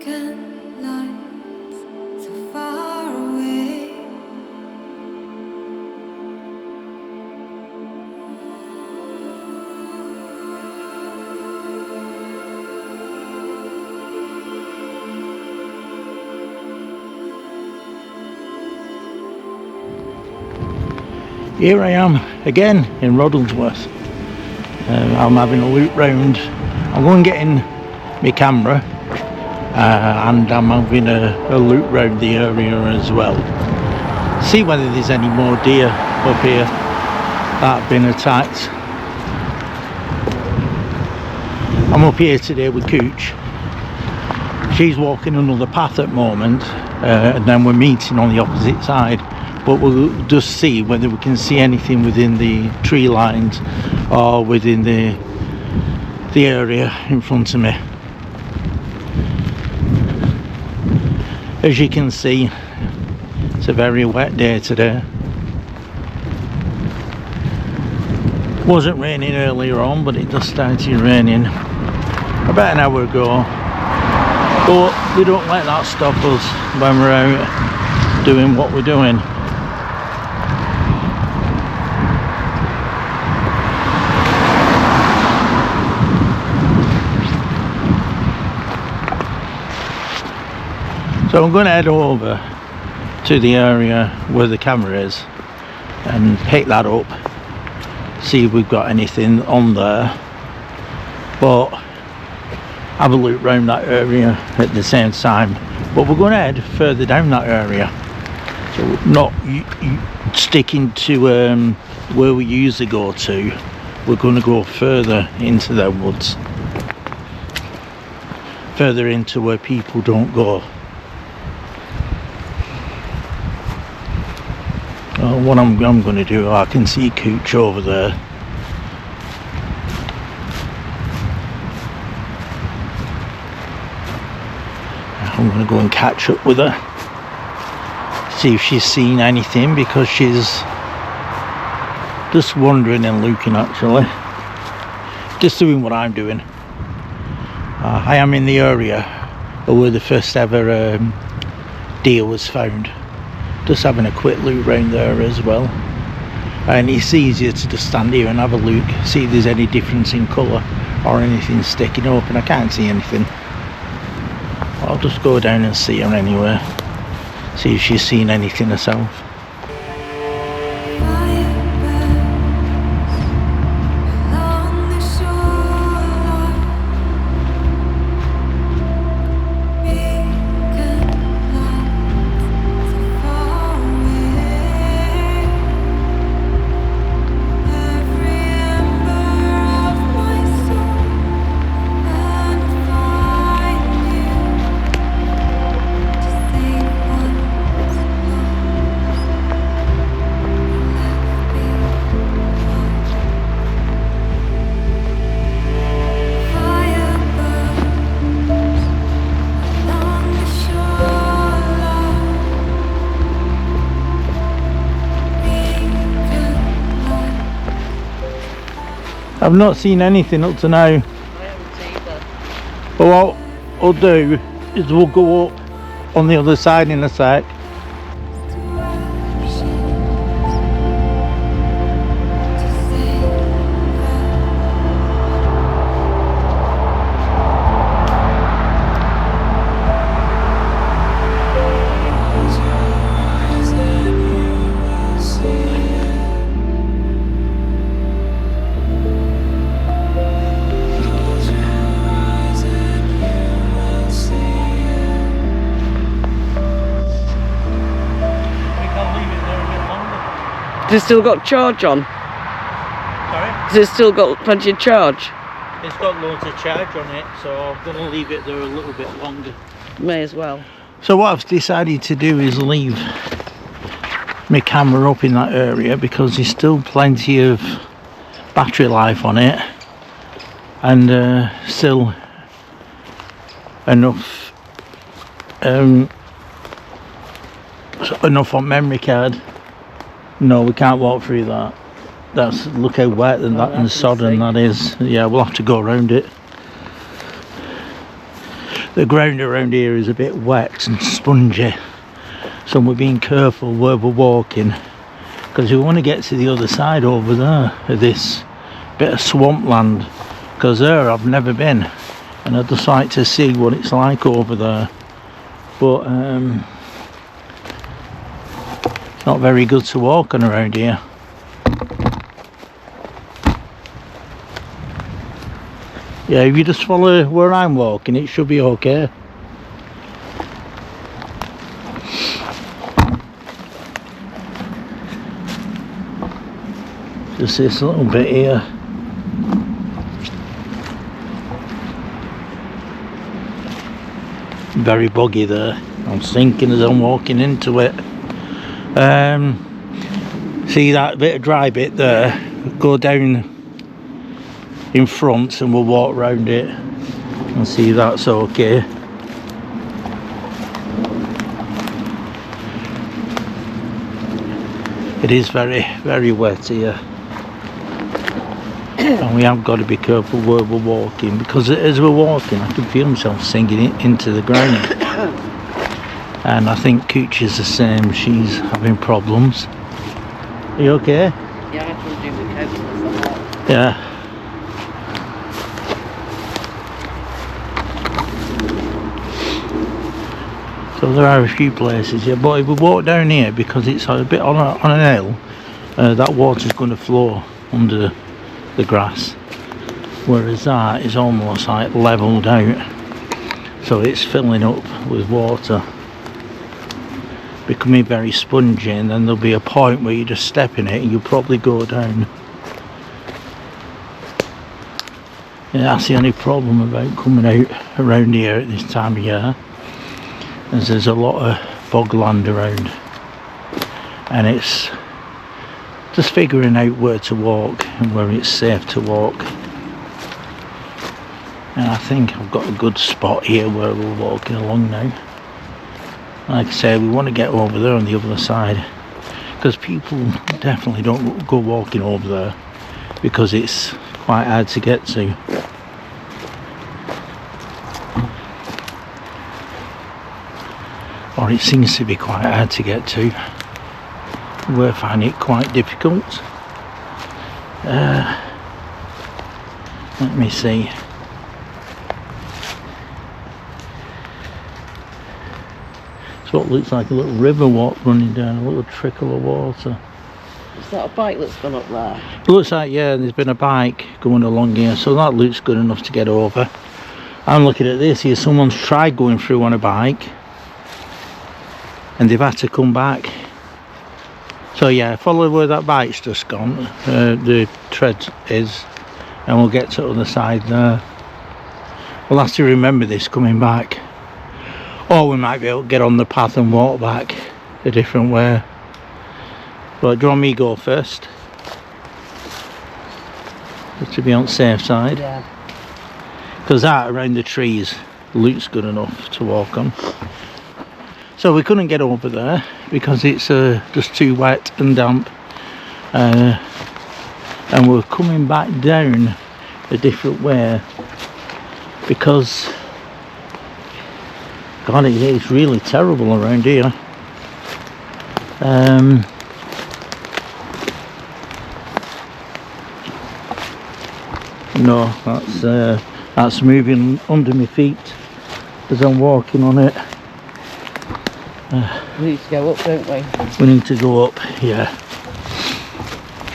Here I am again in Roddlesworth. I'm having a loop round. I'm going getting my camera and I'm having a loop round the area as well. See whether there's any more deer up here that have been attacked. I'm up here today with Cooch. She's walking another path at the moment and then we're meeting on the opposite side. But we'll just see whether we can see anything within the tree lines or within the area in front of me. As you can see, it's a very wet day today. Wasn't raining earlier on, but it just started raining about an hour ago. But we don't let that stop us when we're out doing what we're doing. So I'm going to head over to the area where the camera is and pick that up, see if we've got anything on there, but have a look round that area at the same time. But we're going to head further down that area, so not sticking to where we usually go to. We're going to go further into the woods, further into where people don't go. What I'm going to do, I can see Cooch over there. I'm going to go and catch up with her, see if she's seen anything, because she's just wandering and looking, actually. Just doing what I'm doing. I am in the area where the first ever deer was found. Just having a quick look round there as well, and it's easier to just stand here and have a look, see if there's any difference in colour or anything sticking up, and I can't see anything. I'll just go down and see her anyway, see if she's seen anything herself. I've not seen anything up to now. I haven't either. But what we'll do is we'll go up on the other side in a sec. Has it still got charge on? Sorry? Has it still got plenty of charge? It's got loads of charge on it, so I'm going to leave it there a little bit longer. May as well. So what I've decided to do is leave my camera up in that area, because there's still plenty of battery life on it, and still enough on memory card. No, we can't walk through that. That's, look how wet and that and sodden that is. Yeah, we'll have to go around it. the ground around here is a bit wet and spongy, so we're being careful where we're walking, because we want to get to the other side over there of this bit of swampland, because there I've never been and I'd just like to see what it's like over there. But it's not very good to walk on around here. Yeah, if you just follow where I'm walking, it should be okay. Just this little bit here. Very boggy there. I'm sinking as I'm walking into it. See that bit of dry bit there? Go down in front and we'll walk round it and see if that's okay. It is very, very wet here, and we have got to be careful where we're walking, because as we're walking I can feel myself sinking it into the ground. And I think Cooch is the same, she's having problems. Are you okay? Yeah, I can do the coats. Yeah. So there are a few places here, but if we walk down here, because it's a bit on an hill, that water's going to flow under the grass, whereas that is almost like levelled out, so it's filling up with water, becoming very spongy, and then there'll be a point where you just step in it and you'll probably go down. Yeah, that's the only problem about coming out around here at this time of year, as there's a lot of bogland around, and it's just figuring out where to walk and where it's safe to walk. And I think I've got a good spot here where we're walking along now. Like I say, we want to get over there on the other side, because people definitely don't go walking over there because it's quite hard to get to. Or it seems to be quite hard to get to. We find it quite difficult. Let me see. It's what looks like a little river walk running down, a little trickle of water. Is that a bike that's gone up there? It looks like, yeah, there's been a bike going along here, so that looks good enough to get over. I'm looking at this here, someone's tried going through on a bike and they've had to come back. So yeah, follow where that bike's just gone, the tread is, and we'll get to the other side there. We'll have to remember this coming back, or we might be able to get on the path and walk back a different way. Right, do you want me to go first? Just to be on the safe side. Yeah. Because that around the trees looks good enough to walk on. So we couldn't get over there because it's just too wet and damp, and we're coming back down a different way because God, it's really terrible around here. No, that's moving under my feet as I'm walking on it. We need to go up, don't we? We need to go up, yeah.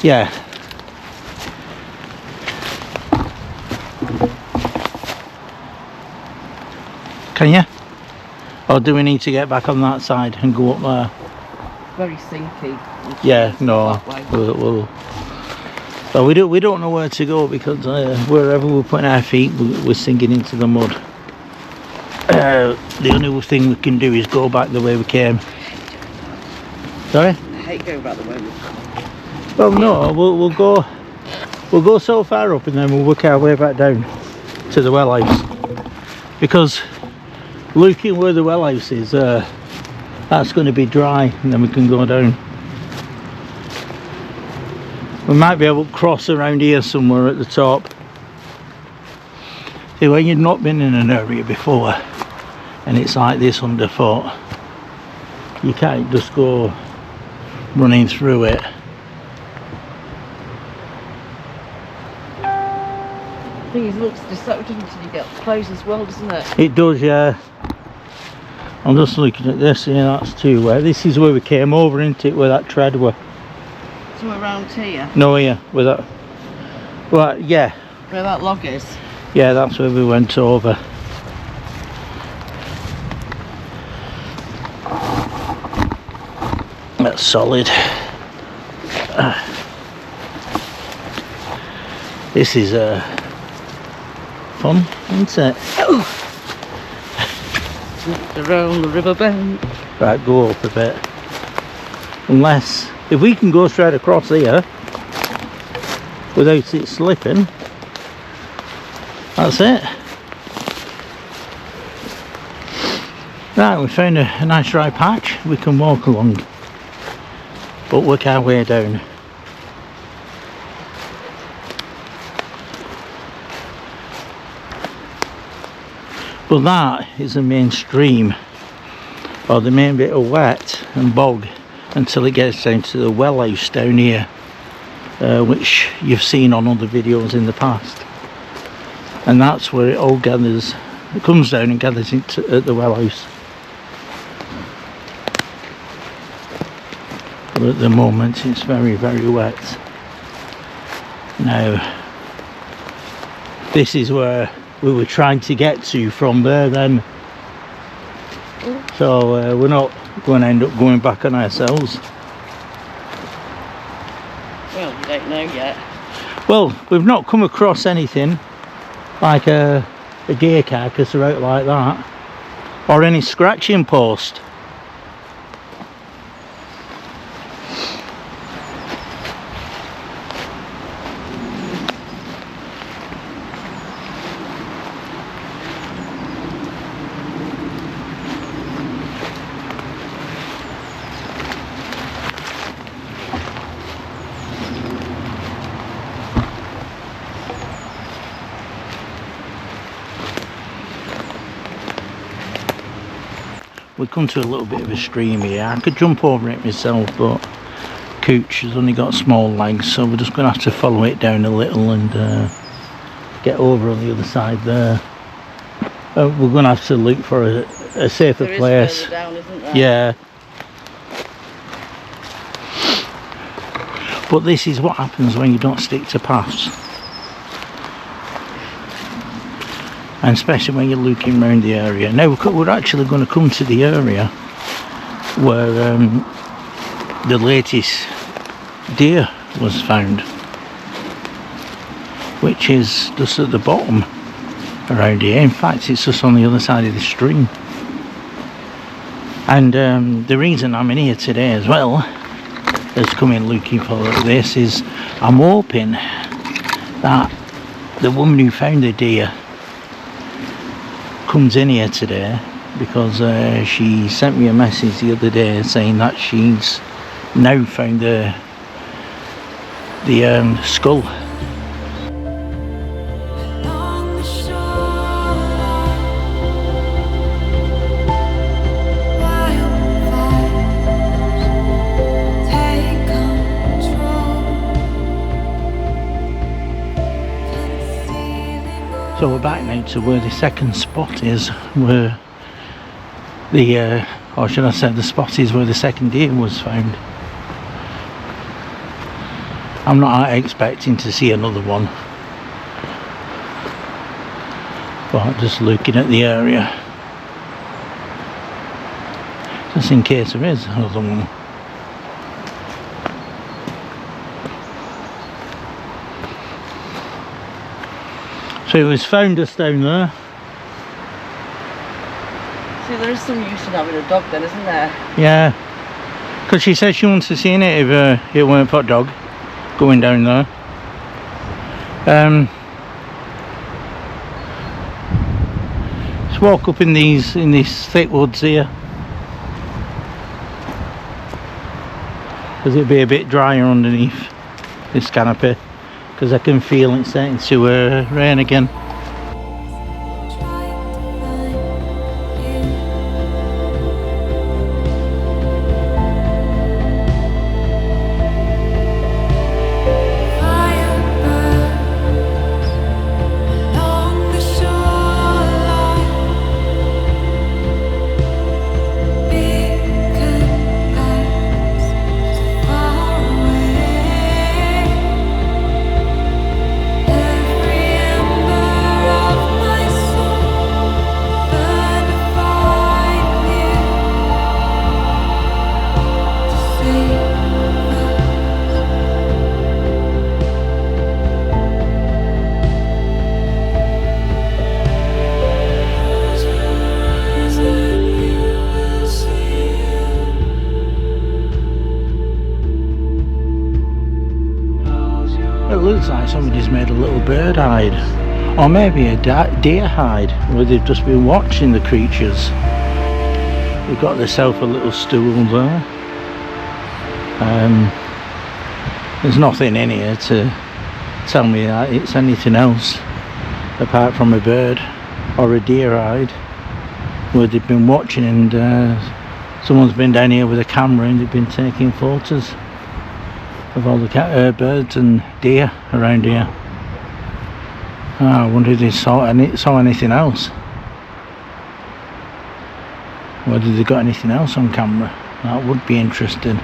Yeah. Can you? Or do we need to get back on that side and go up there? Very sinky. Yeah, no. Well, we don't know where to go because wherever we're putting our feet, we're sinking into the mud. The only thing we can do is go back the way we came. Sorry? I hate going back the way we've come. Well, no, we'll go so far up and then we'll work our way back down to the well house. Because looking where the well house is, that's going to be dry and then we can go down. We might be able to cross around here somewhere at the top. See, when you've not been in an area before, and it's like this underfoot. You can't just go running through it. I think it looks deceptive until you get close as well, doesn't it? It does, yeah. I'm just looking at this, yeah, that's too wet. This is where we came over, isn't it, where that tread were. So around here? No, here, where that... Well, yeah. Where that log is? Yeah, that's where we went over. That's solid. This is fun, isn't it? Around the river bend. Right, go up a bit. Unless, if we can go straight across here without it slipping, that's it. Right, we found a nice dry patch we can walk along, but work our way down. But that is the main stream, or the main bit of wet and bog, until it gets down to the well house down here, which you've seen on other videos in the past. And that's where it all gathers, it comes down and gathers into at the well house. But at the moment it's very, very wet. Now, this is where we were trying to get to from there then. So we're not going to end up going back on ourselves. Well, you don't know yet. Well, we've not come across anything like a deer carcass or out like that, or any scratching post. We've come to a little bit of a stream here. I could jump over it myself, but Cooch has only got small legs, so we're just going to have to follow it down a little and get over on the other side there. We're going to have to look for a safer There is place. further down, isn't there? Yeah. But this is what happens when you don't stick to paths. And especially when you're looking around the area. Now we're actually going to come to the area where the latest deer was found, which is just at the bottom around here. In fact, it's just on the other side of the stream. And the reason I'm in here today as well as coming looking for this is I'm hoping that the woman who found the deer comes in here today, because she sent me a message the other day saying that she's now found the skull. So we're back now to where the second spot is, where the, or should I say the spot is where the second deer was found. I'm not expecting to see another one, but just looking at the area, just in case there is another one. So it was found just down there. See, there is some use in having a dog then, isn't there? Yeah, because she said she wants to see it if it weren't for a dog going down there. Let's walk up in these thick woods here, because it'd be a bit drier underneath this canopy, because I can feel it starting to rain again. somebody's made a little bird hide, or maybe a deer hide, where they've just been watching the creatures. They've got themselves a little stool there. There's nothing in here to tell me that it's anything else apart from a bird or a deer hide, where they've been watching, and someone's been down here with a camera and they've been taking photos of all the birds and deer around here. I wonder if they saw anything else. Whether they got anything else on camera. That would be interesting.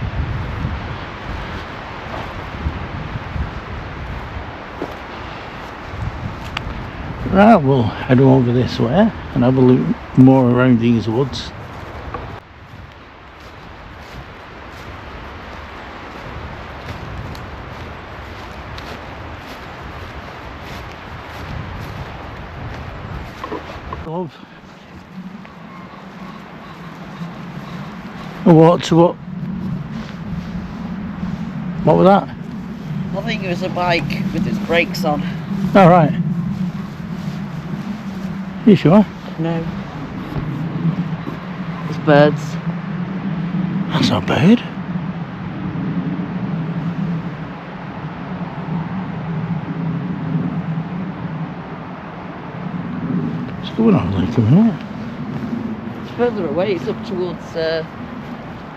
Right, we'll head over this way and have a look more around these woods. Love. What was that? I think it was a bike with its brakes on. All right. You sure? No. It's birds. That's not a bird. What's going on like a minute? It's further away, it's up towards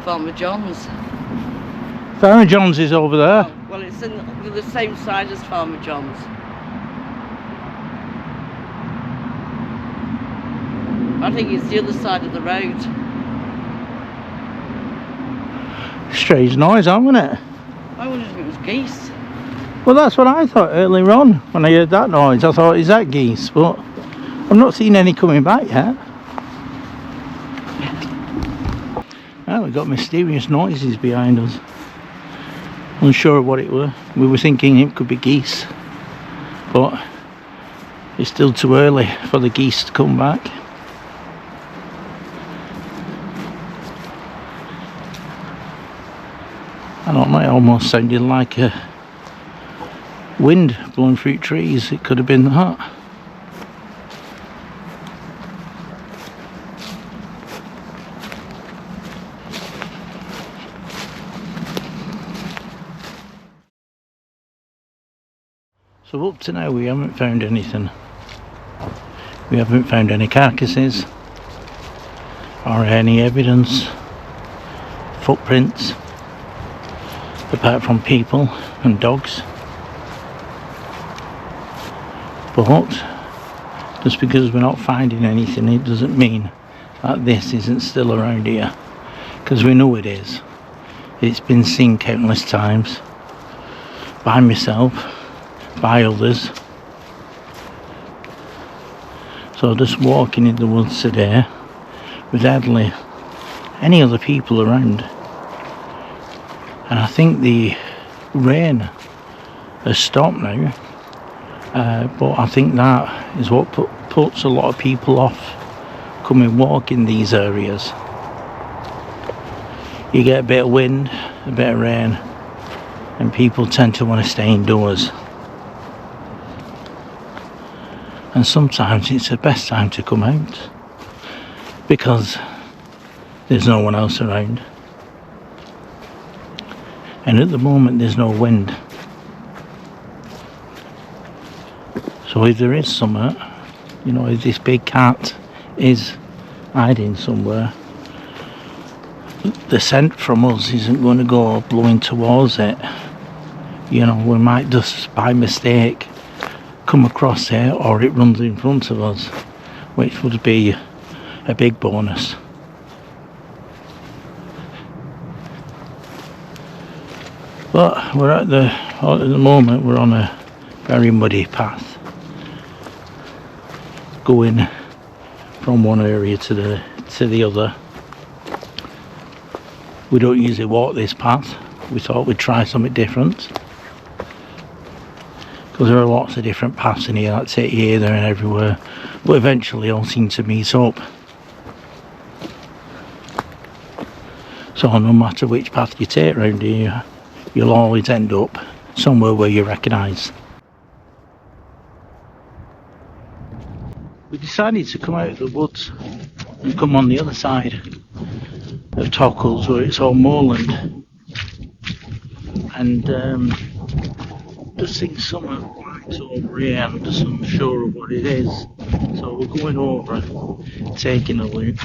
Farmer John's. Farmer John's is over there. Oh, well, it's in the same side as Farmer John's. I think it's the other side of the road. Strange noise, hasn't it? I wondered if it was geese. Well, that's what I thought earlier on when I heard that noise. I thought, is that geese? But I've not seen any coming back yet. Well, we've got mysterious noises behind us. Unsure of what it were. We were thinking it could be geese, but it's still too early for the geese to come back. I don't know, it almost sounded like a wind blowing through trees. It could have been that. So up to now we haven't found anything. We haven't found any carcasses or any evidence, footprints, apart from people and dogs. But just because we're not finding anything, it doesn't mean that this isn't still around here, because we know it is. It's been seen countless times by myself, by others. So just walking in the woods today with hardly any other people around. And I think the rain has stopped now, but I think that is what puts a lot of people off coming walking these areas. You get a bit of wind, a bit of rain, and people tend to want to stay indoors. And sometimes it's the best time to come out because there's no one else around. And at the moment there's no wind. So if there is somewhere, you know, if this big cat is hiding somewhere, the scent from us isn't going to go blowing towards it. You know, we might just by mistake come across it, or it runs in front of us, which would be a big bonus. But we're at the moment we're on a very muddy path going from one area to the other. We don't usually walk this path. We thought we'd try something different, because there are lots of different paths in here that take you here, there and everywhere, but eventually all seem to meet up. So no matter which path you take around here, you'll always end up somewhere where you recognise. we decided to come out of the woods and come on the other side of Tockles where it's all moorland, and just seen some lights over here and just unsure of what it is, so we're going over taking a look.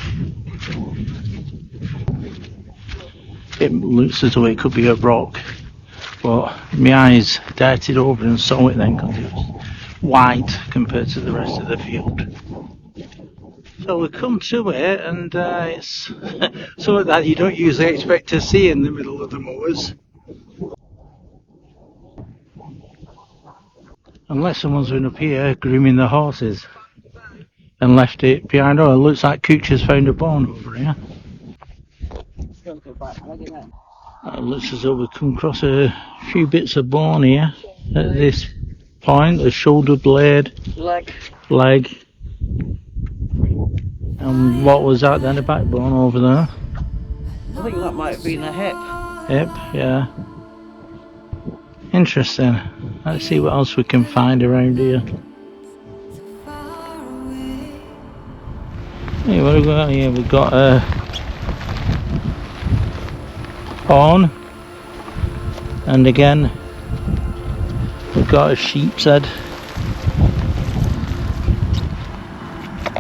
It looks as though it could be a rock, but my eyes darted over and saw it then because it was white compared to the rest of the field. So we come to it, and it's something that you don't usually expect to see in the middle of the moors. Unless someone's been up here grooming the horses and left it behind. Oh, it looks like Cooch has found a bone over here. It looks as though we've come across a few bits of bone here at this point. A shoulder blade, leg. And what was that then? A backbone over there? I think that might have been a hip. Hip, yeah. Interesting. Let's see what else we can find around here. Hey, what have we got here? We've got a horn, and again we've got a sheep's head.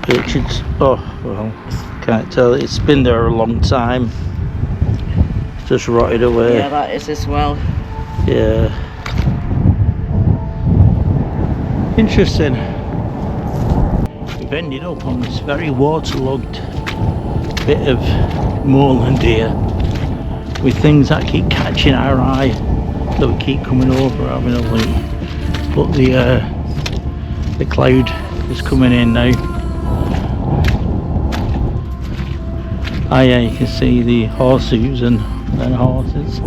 Which is, oh well, can't tell. It's been there a long time. It's just rotted away. Yeah, that is as well. Yeah. Interesting. We've ended up on this very waterlogged bit of moorland here, with things that keep catching our eye, that we keep coming over having a look. But the cloud is coming in now. Ah yeah, you can see the horses and horses.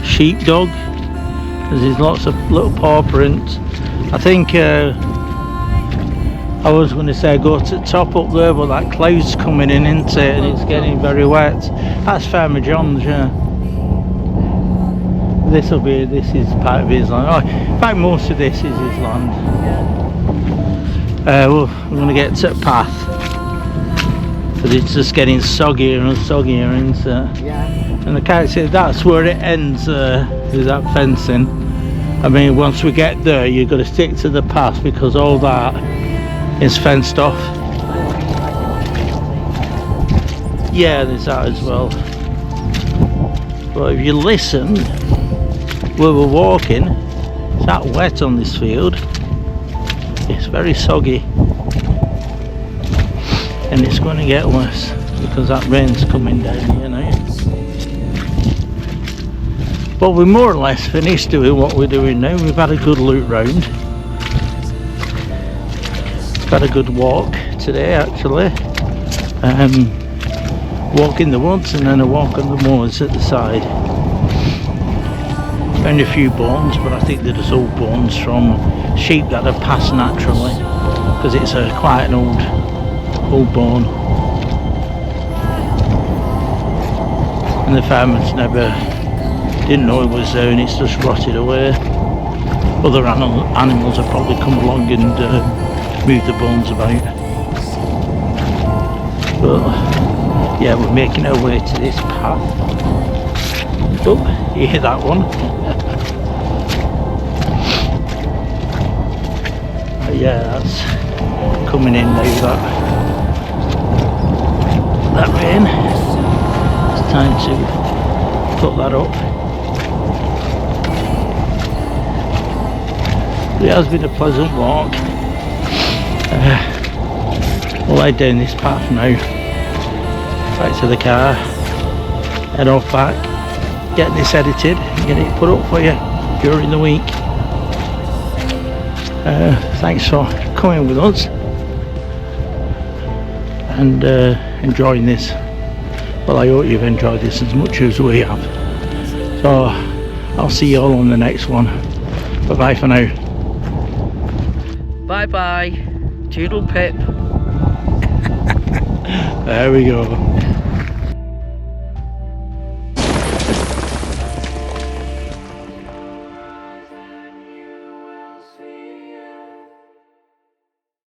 Sheepdog. There's lots of little paw prints. I think I was going to say go to the top up there, but that cloud's coming in, isn't it? And it's getting very wet. That's Farmer John's, yeah. This is part of his land. Oh, in fact, most of this is his land. Well, we're going to get to the path, but it's just getting soggier and soggier, isn't it? Yeah. And I can't say that's where it ends with that fencing. I mean, once we get there, you've got to stick to the path because all that is fenced off. Yeah, there's that as well. But if you listen, where we're walking, it's that wet on this field. It's very soggy, and it's going to get worse because that rain's coming down here now. But we're more or less finished doing what we're doing now. We've had a good loot round. We've had a good walk today actually. Walk in the woods and then a walk on the moors at the side. Found a few bones, but I think they're just old bones from sheep that have passed naturally, because it's quite an old bone, and the farmers didn't know it was there, and it's just rotted away. Other animals have probably come along and moved the bones about. But yeah, we're making our way to this path. Oh, you hear that one? Yeah, that's coming in now, that rain. It's time to put that up. It has been a pleasant walk. We'll head down this path now, back to the car, head off back, get this edited and get it put up for you during the week. Thanks for coming with us and enjoying this. Well, I hope you've enjoyed this as much as we have. So I'll see you all on the next one. Bye bye for now. Bye bye. Toodle pip. There we go.